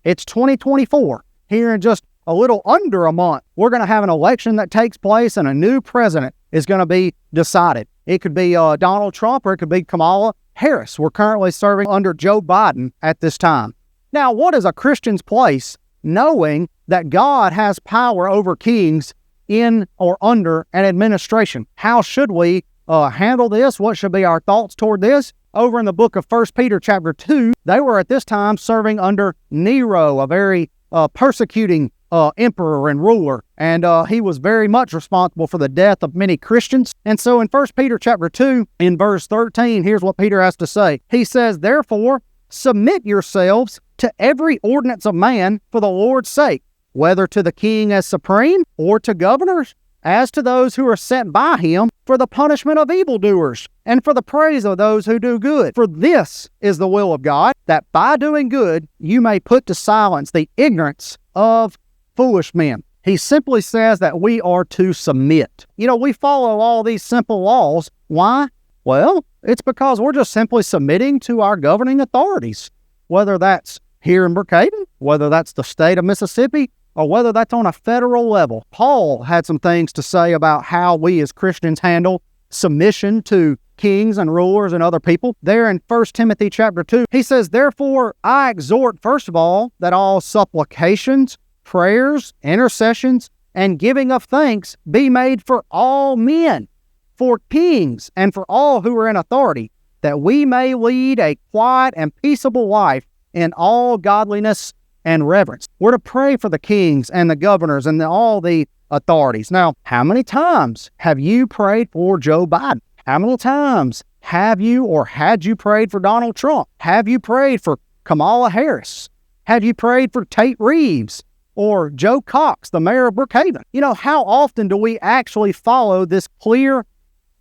It's 2024. Here in just a little under a month, we're going to have an election that takes place and a new president is going to be decided. It could be Donald Trump or it could be Kamala Harris. We're currently serving under Joe Biden at this time. Now, what is a Christian's place knowing that God has power over kings in or under an administration? How should we handle this? What should be our thoughts toward this? Over in the book of 1 Peter chapter 2, they were at this time serving under Nero, a very persecuting emperor and ruler, and he was very much responsible for the death of many Christians. And so in 1 Peter chapter 2, in verse 13, here's what Peter has to say. He says, "Therefore, submit yourselves to every ordinance of man for the Lord's sake, whether to the king as supreme, or to governors, as to those who are sent by him for the punishment of evildoers, and for the praise of those who do good. For this is the will of God, that by doing good you may put to silence the ignorance of foolish men." He simply says that we are to submit. We follow all these simple laws. Why? Well, it's because we're just simply submitting to our governing authorities, whether that's here in Brookhaven, whether that's the state of Mississippi, or whether that's on a federal level. Paul had some things to say about how we as Christians handle submission to kings and rulers and other people. There in 1 Timothy chapter 2, he says, "Therefore I exhort, first of all, that all supplications, prayers, intercessions, and giving of thanks be made for all men, for kings, and for all who are in authority, that we may lead a quiet and peaceable life in all godliness and reverence." We're to pray for the kings and the governors and all the authorities. Now, how many times have you prayed for Joe Biden? How many times have you or had you prayed for Donald Trump? Have you prayed for Kamala Harris? Have you prayed for Tate Reeves or Joe Cox, the mayor of Brookhaven? How often do we actually follow this clear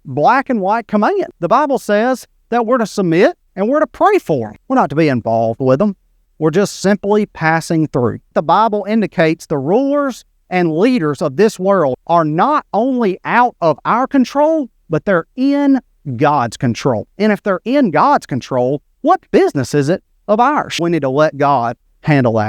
black and white command? The Bible says that we're to submit and we're to pray for them. We're not to be involved with them. We're just simply passing through. The Bible indicates the rulers and leaders of this world are not only out of our control, but they're in God's control. And if they're in God's control, what business is it of ours? We need to let God handle that.